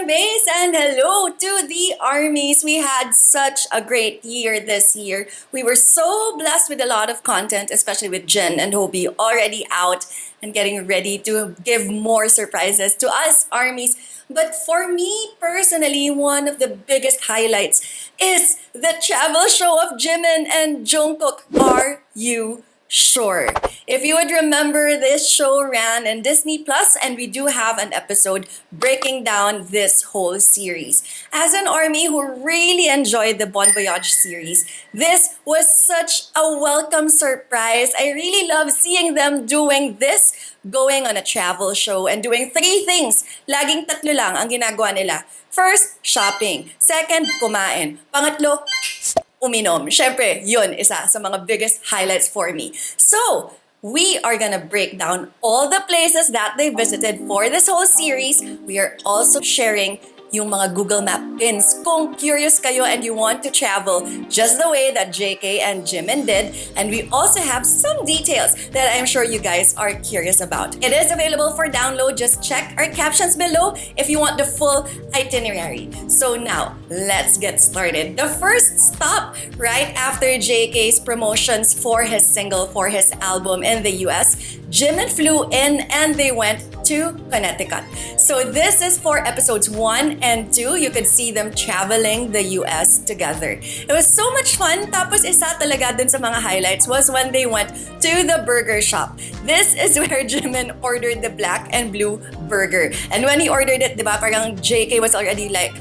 base, and hello to the armies. We had such a great year this year. We were so blessed with a lot of content, especially with Jen and Hobie already out and getting ready to give more surprises to us armies. But for me personally, one of the biggest highlights is the travel show of Jimin and Jungkook. Are you sure? If you would remember, this show ran in Disney Plus, and we do have an episode breaking down this whole series. As an army who really enjoyed the Bon Voyage series, this was such a welcome surprise. I really love seeing them doing this, going on a travel show and doing three things. Laging tatlo lang ang ginagawa nila. First, shopping. Second, kumain. Pangatlo, uminom. Syempre, yun, isa sa mga biggest highlights for me. So, we are gonna break down all the places that they visited for this whole series. We are also sharing yung mga Google Map pins kung curious kayo and you want to travel just the way that JK and Jimin did. And we also have some details that I'm sure you guys are curious about. It is available for download. Just check our captions below if you want the full itinerary. So now, let's get started. The first stop right after JK's promotions for his single, for his album in the US, Jimin flew in and they went to Connecticut. So this is for episodes 1 and 2. You could see them traveling the US together. It was so much fun. Tapos isa talaga dun sa mga highlights was when they went to the burger shop. This is where Jimin ordered the black and blue burger. And when he ordered it, diba, parang JK was already like,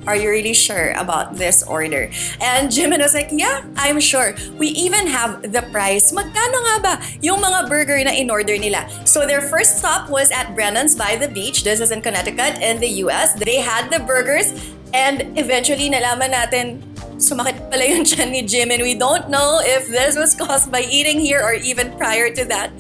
"Are you really sure about this order?" And Jimin was like, "Yeah, I'm sure. We even have the price. Magkano nga ba yung mga burger na in-order nila?" So their first stop was at Brennan's by the beach. This is in Connecticut in the US. They had the burgers and eventually nalaman natin sumakit pala yung tiyan ni Jimin. We don't know if this was caused by eating here or even prior to that.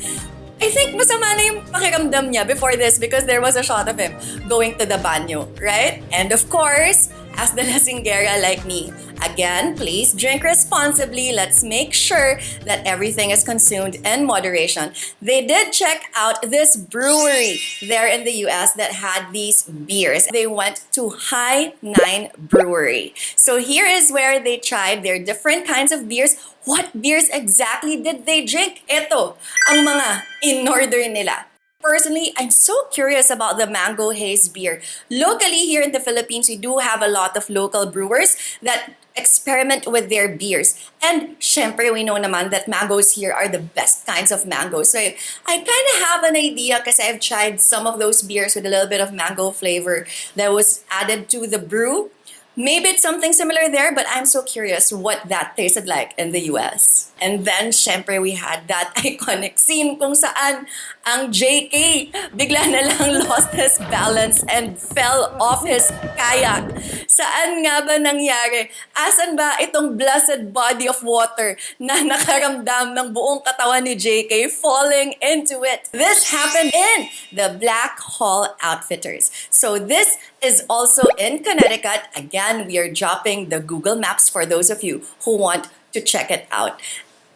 I think masama na yung pakiramdam niya before this because there was a shot of him going to the banyo, right? And of course, as the lasinggera like me, again, please drink responsibly. Let's make sure that everything is consumed in moderation. They did check out this brewery there in the US that had these beers. They went to High 9 Brewery. So here is where they tried their different kinds of beers. What beers exactly did they drink? Ito ang mga in-order nila. Personally, I'm so curious about the Mango Haze beer. Locally here in the Philippines, we do have a lot of local brewers that experiment with their beers. And syempre, we know naman that mangoes here are the best kinds of mangoes. So I kind of have an idea because I've tried some of those beers with a little bit of mango flavor that was added to the brew. Maybe it's something similar there, but I'm so curious what that tasted like in the US. And then, syempre, we had that iconic scene kung saan ang JK bigla na lang lost his balance and fell off his kayak. Saan nga ba nangyari? Asan ba itong blessed body of water na nakaramdam ng buong katawan ni JK falling into it? This happened in the Black Hall Outfitters. So this is also in Connecticut. Again, we are dropping the Google Maps for those of you who want to check it out.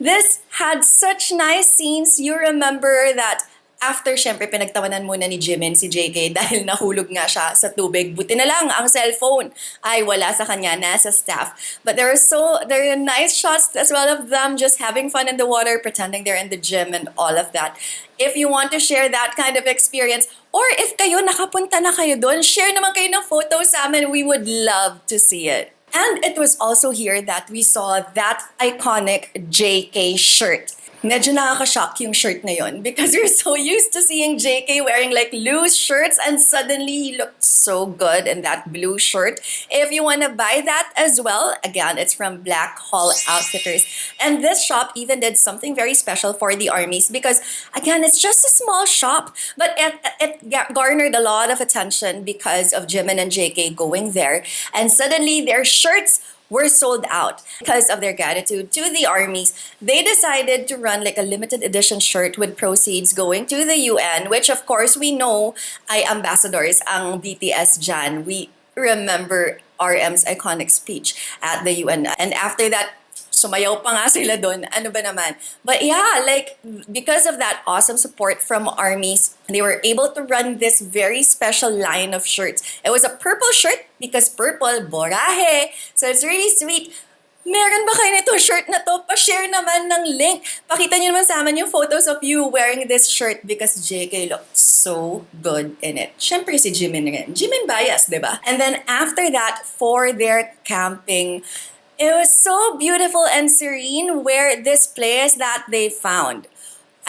This had such nice scenes. You remember that after, syempre, pinagtawanan muna ni Jimin si JK dahil nahulog nga siya sa tubig. Buti na lang ang cellphone ay wala sa kanya, nasa staff. But there are nice shots as well of them just having fun in the water, pretending they're in the gym and all of that. If you want to share that kind of experience, or if kayo nakapunta na kayo doon, share naman kayo ng photos sa amin. We would love to see it. And it was also here that we saw that iconic JK shirt. Medyo nakaka-shock yung shirt na yun because we're so used to seeing JK wearing like loose shirts and suddenly he looked so good in that blue shirt. If you want to buy that as well, again, it's from Black Hall Outfitters. And this shop even did something very special for the armies because, again, it's just a small shop, but it garnered a lot of attention because of Jimin and JK going there. And suddenly their shirts were sold out. Because of their gratitude to the armies, they decided to run like a limited edition shirt with proceeds going to the UN, which of course we know ay ambassadors ang BTS dyan. We remember RM's iconic speech at the UN. And after that sumayaw pa nga sila doon. Ano ba naman? But yeah, like, because of that awesome support from armies, they were able to run this very special line of shirts. It was a purple shirt because purple, borahe. So it's really sweet. Meron ba kayo nitong shirt na to? Pa-share naman ng link. Pakita nyo naman sa amin yung photos of you wearing this shirt because JK looked so good in it. Siyempre si Jimin rin. Jimin bias, di ba? And then after that, for their camping, it was so beautiful and serene where this place that they found.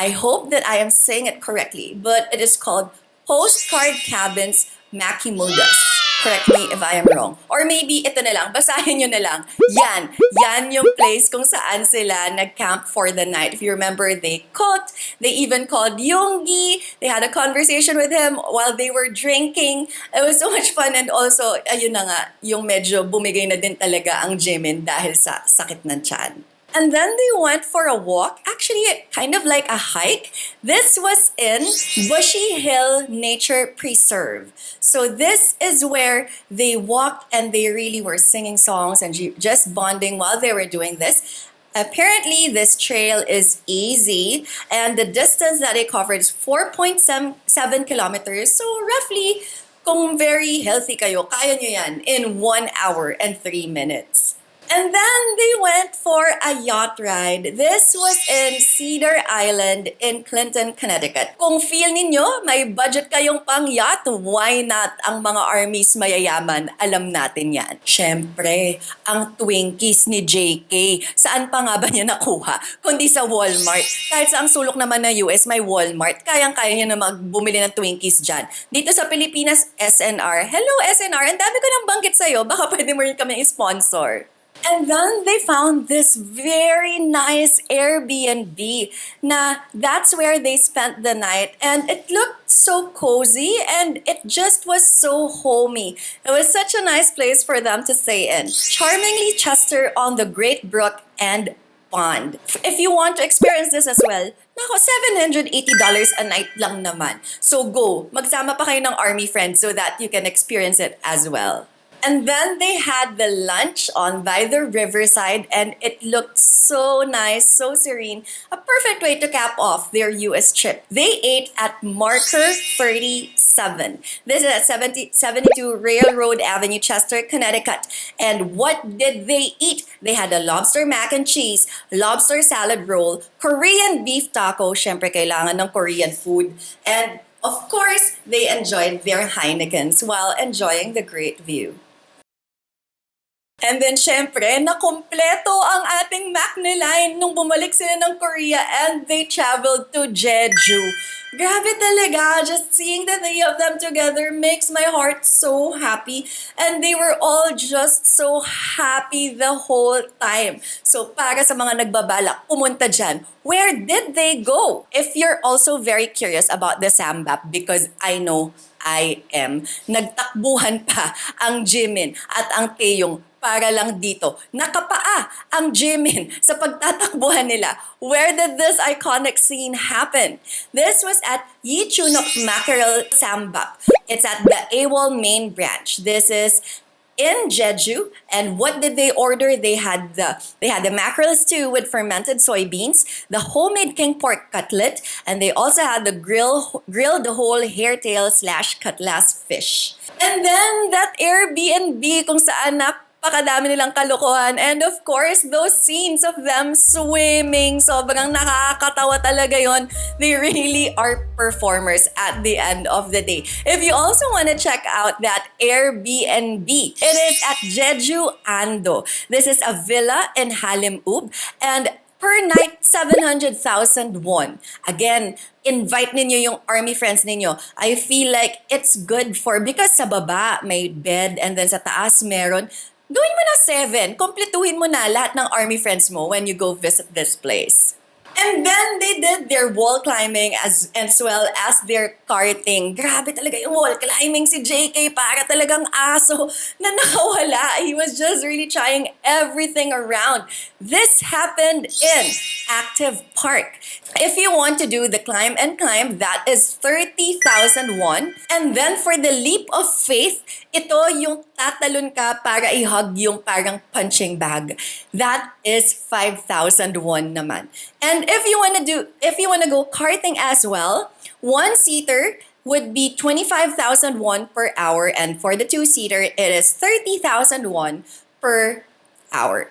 I hope that I am saying it correctly, but it is called Postcard Cabins Makimudas. Correct me if I am wrong. Or maybe ito na lang, basahin nyo na lang. Yan yung place kung saan sila nag-camp for the night. If you remember, they cooked. They even called Yoongi. They had a conversation with him while they were drinking. It was so much fun and also, ayun na nga, yung medyo bumigay na din talaga ang Jimin dahil sa sakit ng tiyan. And then they went for a walk, actually kind of like a hike. This was in Bushy Hill Nature Preserve. So this is where they walked and they really were singing songs and just bonding while they were doing this. Apparently, this trail is easy and the distance that it covered is 4.7 kilometers. So roughly, kung very healthy kayo, kaya nyo yan in 1 hour and 3 minutes. And then they went for a yacht ride. This was in Cedar Island in Clinton, Connecticut. Kung feel ninyo, may budget kayong pang yacht, why not? Ang mga armies mayayaman, alam natin yan. Siyempre, ang Twinkies ni JK. Saan pa nga ba niya nakuha? Kundi sa Walmart. Kahit sa ang sulok naman ng US, may Walmart. Kayang-kaya niya na magbumili ng Twinkies dyan. Dito sa Pilipinas, SNR. Hello, SNR. Ang dami ko nang banggit sa'yo. Baka pwede mo rin kami i-sponsor. And then they found this very nice Airbnb na that's where they spent the night and it looked so cozy and it just was so homey. It was such a nice place for them to stay in. Charmingly Chester on the Great Brook and Pond. If you want to experience this as well, nako, $780 a night lang naman. So go, magsama pa kayo ng army friends so that you can experience it as well. And then they had the lunch on by the riverside and it looked so nice, so serene. A perfect way to cap off their US trip. They ate at Marker 37. This is at 72 Railroad Avenue, Chester, Connecticut. And what did they eat? They had a lobster mac and cheese, lobster salad roll, Korean beef taco, syempre kailangan ng Korean food, and of course, they enjoyed their Heinekens while enjoying the great view. And then, syempre, nakumpleto ang ating Macne line nung bumalik sila ng Korea and they traveled to Jeju. Grabe talaga, just seeing the three of them together makes my heart so happy. And they were all just so happy the whole time. So, para sa mga nagbabalak, pumunta dyan, where did they go? If you're also very curious about the Sambap, because I know I am, nagtakbuhan pa ang Jimin at ang Taeyong para lang dito. Nakapaa ang Jimin sa pagtatakbuhan nila. Where did this iconic scene happen? This was at Yichunok Mackerel Sambap. It's at the AWOL main branch. This is in Jeju. And what did they order? They had the mackerel stew with fermented soybeans, the homemade king pork cutlet, and they also had the grilled whole hairtail / cutlass fish. And then that Airbnb kung saan napakadami nilang kalokohan. And of course, those scenes of them swimming, sobrang nakakatawa talaga yon. They really are performers at the end of the day. If you also want to check out that Airbnb, it is at Jeju Ando. This is a villa in Halim Ub and per night, 700,000 won. Again, invite ninyo yung army friends ninyo. I feel like it's good for, because sa baba may bed and then sa taas meron. Gawin mo na 7. Kompletuhin mo na lahat ng army friends mo when you go visit this place. And then they did their wall climbing as well as their karting. Grabe talaga yung wall climbing si JK, para talagang aso na nakawala. He was just really trying everything around. This happened in Active Park. If you want to do the climb and climb, that is 30,000 won. And then for the leap of faith, ito yung tatalon ka para i-hug yung parang punching bag. That is 5,000 won naman. And if you wanna go karting as well, one-seater would be 25,000 won per hour, and for the two-seater, it is 30,000 won per hour.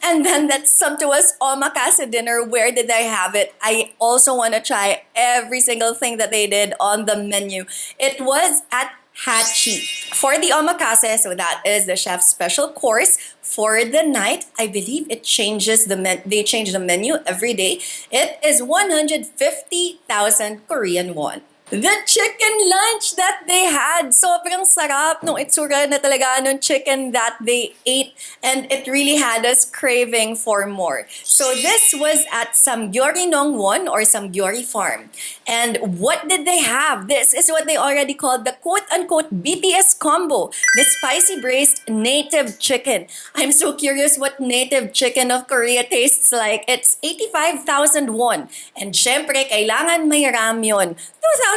And then that some to us omakase dinner. Where did I have it? I also want to try every single thing that they did on the menu. It was at Hachi. For the omakase, so that is the chef's special course for the night. I believe it changes they change the menu every day. It is 150,000 Korean won. The chicken lunch that they had, sobrang sarap nung itsura na talaga nung chicken that they ate, and it really had us craving for more. So this was at Samgyori Nongwon or Samgyori Farm. And what did they have? This is what they already called the quote-unquote BTS combo, the spicy braised native chicken. I'm so curious what native chicken of Korea tastes like. It's 85,000 won. And syempre, kailangan may ramyun.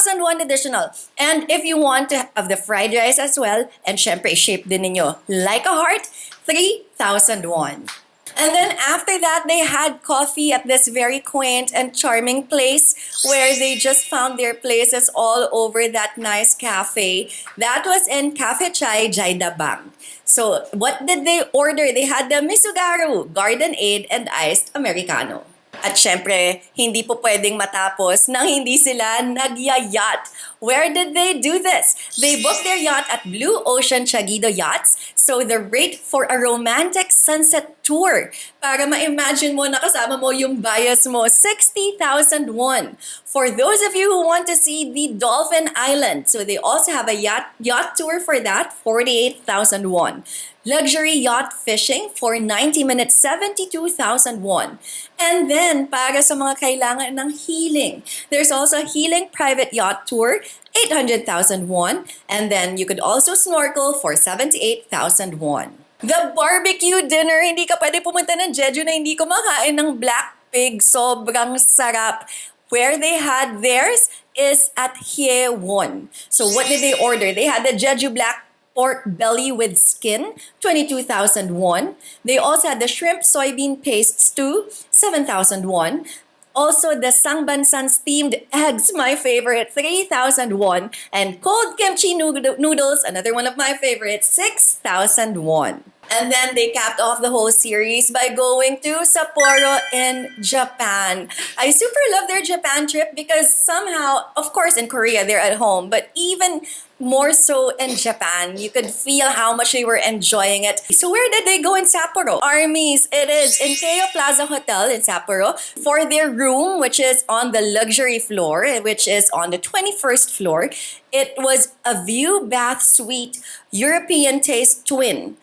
2,001 additional. And if you want to have the fried rice as well, and syempre, shape din ninyo like a heart, 3,001. And then after that, they had coffee at this very quaint and charming place where they just found their places all over that nice cafe. That was in Cafe Chai Jaidabang. So what did they order? They had the Misugaru, Garden Aid, and Iced Americano. At syempre, hindi po pwedeng matapos nang hindi sila nagyayat. Where did they do this? They booked their yacht at Blue Ocean Chagido Yachts. So the rate for a romantic sunset tour, para ma-imagine mo na kasama mo yung bias mo, 60,000 won. For those of you who want to see the Dolphin Island, so they also have a yacht tour for that, 48,000 won. Luxury yacht fishing for 90 minutes, 72,000 won. And then, para sa mga kailangan ng healing, there's also a healing private yacht tour, 800,000 won. And then, you could also snorkel for 78,000 won. The barbecue dinner, hindi ka pwede pumunta ng Jeju na hindi kumakain ng black pig. Sobrang sarap. Where they had theirs is at Hyewon. So what did they order? They had the Jeju black pork belly with skin, 22,000 won. They also had the shrimp soybean paste stew, 7,000 won. Also, the Sangbansan steamed eggs, my favorite, 3,000 won. And cold kimchi noodles, another one of my favorites, 6,000 won. And then they capped off the whole series by going to Sapporo in Japan. I super love their Japan trip because somehow, of course, in Korea, they're at home, but even more so in Japan, you could feel how much they were enjoying it. So where did they go in Sapporo? Armies, it is in Keio Plaza Hotel in Sapporo for their room, which is on the luxury floor, which is on the 21st floor. It was a view bath suite, European taste twin.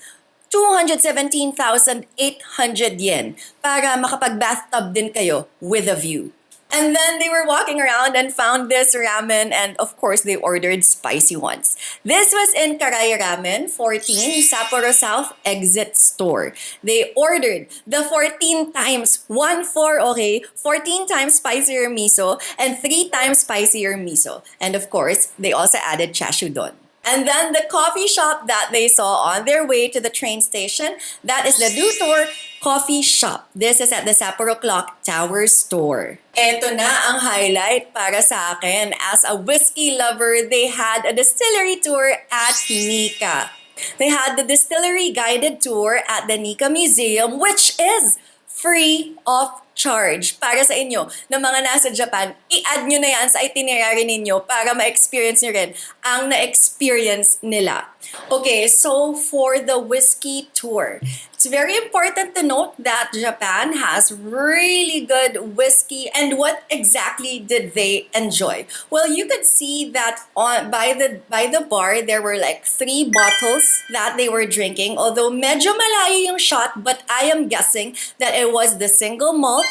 217,800 yen para makapag-bathtub din kayo with a view. And then they were walking around and found this ramen, and of course they ordered spicy ones. This was in Karay Ramen 14, Sapporo South Exit Store. They ordered the 14 times, 1-4, okay? 14 times spicier miso and 3 times spicier miso. And of course, they also added chashudon. And then the coffee shop that they saw on their way to the train station, that is the Dutor Coffee Shop. This is at the Sapporo Clock Tower store. Ito na ang highlight para sa akin. As a whiskey lover, they had a distillery tour at Nika. They had the distillery guided tour at the Nika Museum, which is free of charge para sa inyo na mga nasa Japan. I-add nyo na yan sa itinerary ninyo para ma-experience nyo rin ang na-experience nila. Okay, so for the whiskey tour, It's very important to note that Japan has really good whiskey. And what exactly did they enjoy? Well, you could see that on by the bar there were like 3 bottles that they were drinking. Although medyo malayo yung shot, but I am guessing that it was the single malt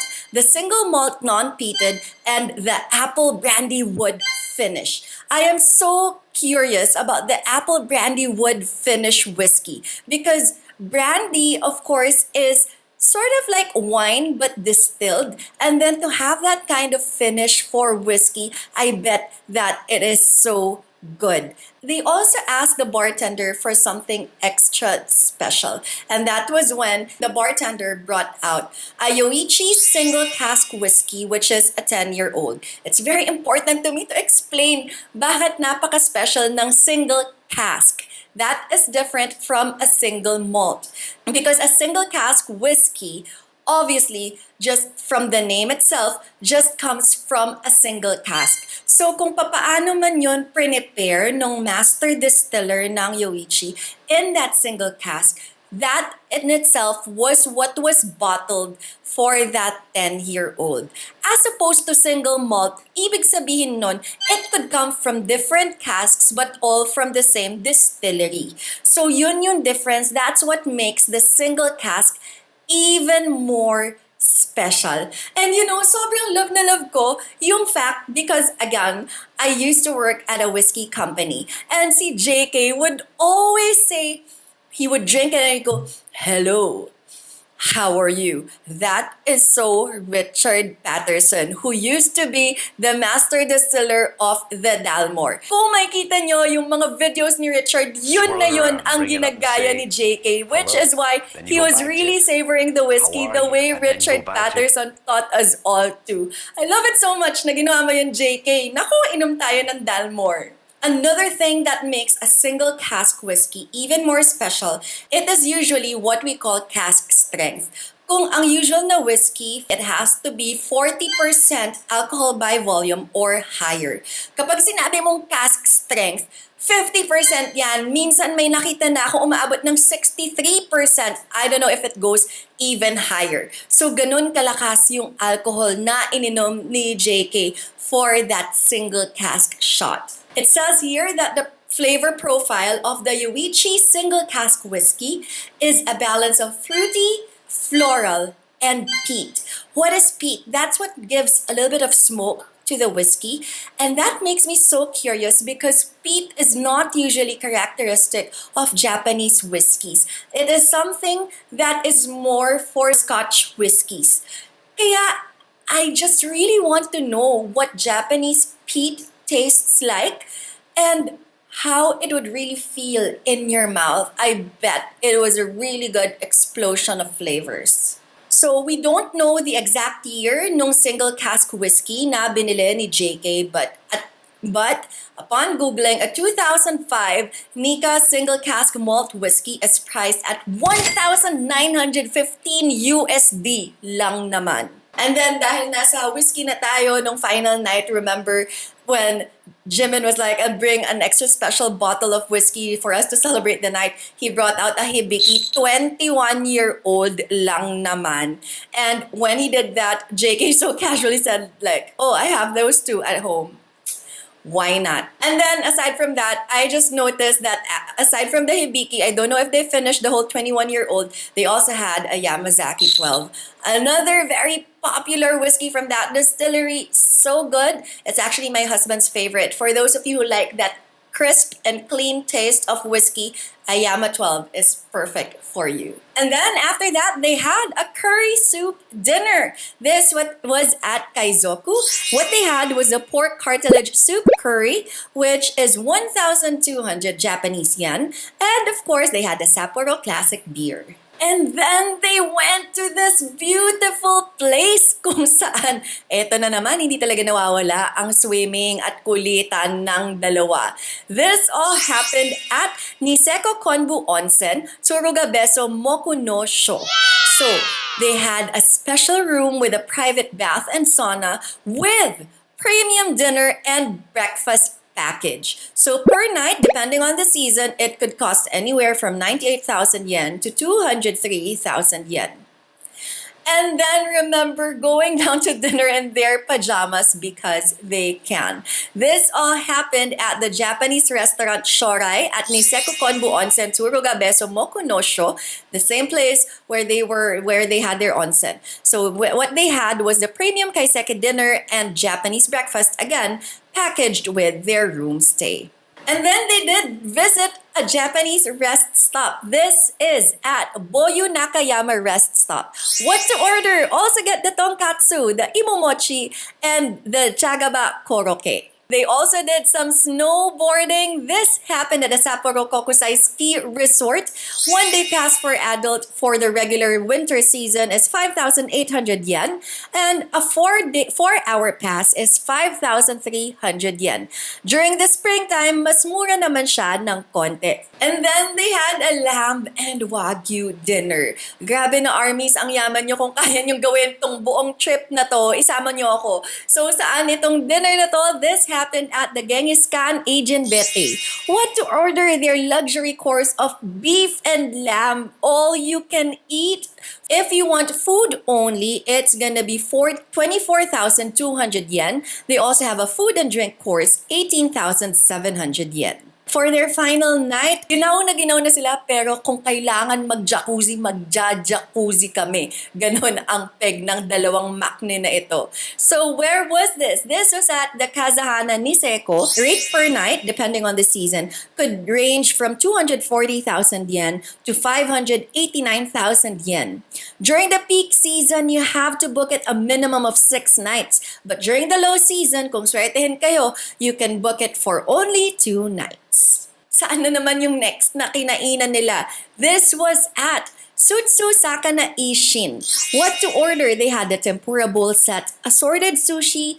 non-peated, and the apple brandy wood finish. I am so curious about the apple brandy wood finish whiskey because brandy, of course, is sort of like wine but distilled. And then to have that kind of finish for whiskey, I bet that it is so good. They also asked the bartender for something extra special. And that was when the bartender brought out a Yoichi single cask whiskey, which is a 10-year-old. It's very important to me to explain bakit napaka-special ng single cask. That is different from a single malt. Because a single cask whiskey, obviously, just from the name itself, just comes from a single cask. So kung papaano man yun prepare ng master distiller ng Yoichi in that single cask, that in itself was what was bottled for that 10-year-old. As opposed to single malt, ibig sabihin nun, it could come from different casks but all from the same distillery. So yun yung difference. That's what makes the single cask even more special. And sobrang love na love ko yung fact because again, I used to work at a whiskey company and si JK would always say, he would drink it and he'd go, "Hello, how are you?" That is so Richard Patterson, who used to be the master distiller of the Dalmore. Kung makikita nyo yung mga videos ni Richard, yun na yun ang ginagaya ni JK, which is why he was really savoring the whiskey the way Richard Patterson taught us all to. I love it so much na ginawa mo yun, JK. Naku, inom tayo ng Dalmore. Another thing that makes a single cask whiskey even more special, it is usually what we call cask strength. Kung ang usual na whiskey, it has to be 40% alcohol by volume or higher. Kapag sinabi mong cask strength, 50% yan. Minsan may nakita na ako umaabot ng 63%. I don't know if it goes even higher. So ganun kalakas yung alcohol na ininom ni JK for that single cask shot. It says here that the flavor profile of the Yoichi single cask whiskey is a balance of fruity, floral, and peat. What is peat? That's what gives a little bit of smoke to the whiskey. And that makes me so curious because peat is not usually characteristic of Japanese whiskeys. It is something that is more for Scotch whiskeys. Kaya I just really want to know what Japanese peat tastes like and how it would really feel in your mouth. I bet it was a really good explosion of flavors. So we don't know the exact year nung single cask whiskey na binili ni JK, but upon Googling, a 2005 Nika single cask malt whiskey is priced at 1,915 USD lang naman. And then dahil nasa whiskey na tayo nung final night, remember when Jimin was like, "I'll bring an extra special bottle of whiskey for us to celebrate the night." He brought out a Hibiki, 21-year-old lang naman. And when he did that, JK so casually said like, "Oh, I have those too at home." Why not? And then aside from that, I just noticed that aside from the Hibiki, I don't know if they finished the whole 21-year-old, they also had a Yamazaki 12. Another very popular whiskey from that distillery. So good. It's actually my husband's favorite. For those of you who like that crisp and clean taste of whiskey, a Yama 12 is perfect for you. And then after that, they had a curry soup dinner. This was at Kaizoku. What they had was a pork cartilage soup curry, which is 1,200 Japanese yen. And of course, they had the Sapporo Classic beer. And then they went to this beautiful place kung saan, eto na naman, hindi talaga nawawala ang swimming at kulitan ng dalawa. This all happened at Niseko Konbu Onsen, Tsuruga Beso Moku no Sho. So, they had a special room with a private bath and sauna with premium dinner and breakfast package. So per night, depending on the season, it could cost anywhere from 98,000 yen to 203,000 yen. And then remember going down to dinner in their pajamas because they can. This all happened at the Japanese restaurant Shorai at Niseko Konbu Onsen Tsurugabeso Mokunosho, the same place where they had their onsen. So what they had was the premium kaiseki dinner and Japanese breakfast, again packaged with their room stay. And then they did visit a Japanese rest stop. This is at Boyu Nakayama Rest Stop. What to order? Also get the tonkatsu, the imomochi, and the chagaba koroke. They also did some snowboarding. This happened at the Sapporo Kokusai Ski Resort. 1-day pass for adult for the regular winter season is 5,800 yen. And a 4-hour pass is 5,300 yen. During the springtime, mas mura naman siya ng konti. And then they had a lamb and wagyu dinner. Grabe na armies, ang yaman nyo kung kaya nyo gawin tong buong trip na to. Isama nyo ako. So saan itong dinner na to? This happened at the Gengiskan Agent Bete. What to order? Their luxury course of beef and lamb, all you can eat. If you want food only, it's gonna be 24,200 yen. They also have a food and drink course, 18,700 yen. For their final night, ginaw na sila pero kung kailangan mag-jacuzzi kami. Ganon ang peg ng dalawang makne na ito. So where was this? This was at the Kazahana Niseko. Rate per night, depending on the season, could range from 240,000 yen to 589,000 yen. During the peak season, you have to book it a minimum of 6 nights. But during the low season, kung swertehin kayo, you can book it for only 2 nights. Saan na naman yung next na kinainan nila? This was at Sutsu Sakana Ishin. What to order? They had the tempura bowl set, assorted sushi,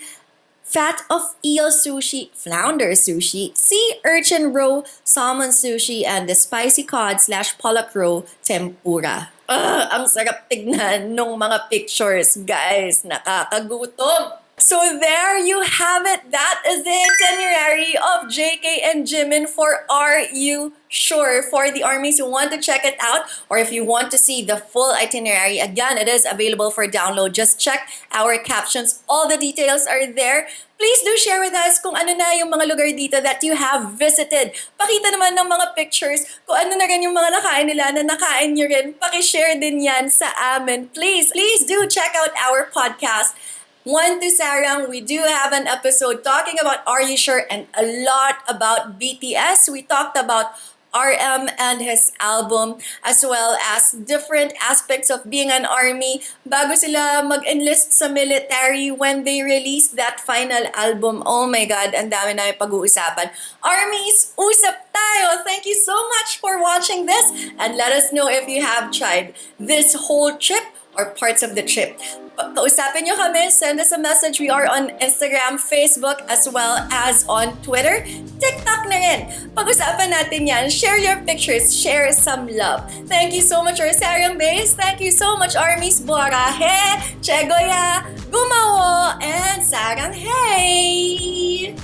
fat of eel sushi, flounder sushi, sea urchin roe, salmon sushi, and the spicy cod/pollock roe tempura. Ang sarap tignan nung mga pictures, guys. Nakakagutom. So there you have it. That is the itinerary of JK and Jimin for Are You Sure? For the armies who want to check it out, or if you want to see the full itinerary, again, it is available for download. Just check our captions. All the details are there. Please do share with us kung ano na yung mga lugar dito that you have visited. Pakita naman ng mga pictures kung ano na rin yung mga nakain nila na nakain nyo rin. Pakishare din yan sa amin. Please do check out our podcast. One to Sarang, we do have an episode talking about Are You Sure and a lot about BTS. We talked about RM and his album, as well as different aspects of being an army bago sila mag-enlist sa military when they released that final album. Oh my God, ang dami namin pag-uusapan. Armies, usap tayo! Thank you so much for watching this, and let us know if you have tried this whole trip or parts of the trip. Kausapin nyo kami, send us a message. We are on Instagram, Facebook, as well as on Twitter. TikTok na rin. Pag-usapan natin yan. Share your pictures. Share some love. Thank you so much, Sarang Base. Thank you so much, Armies. Buarahe, Chegoya, Gumawo, and Sarang Hey!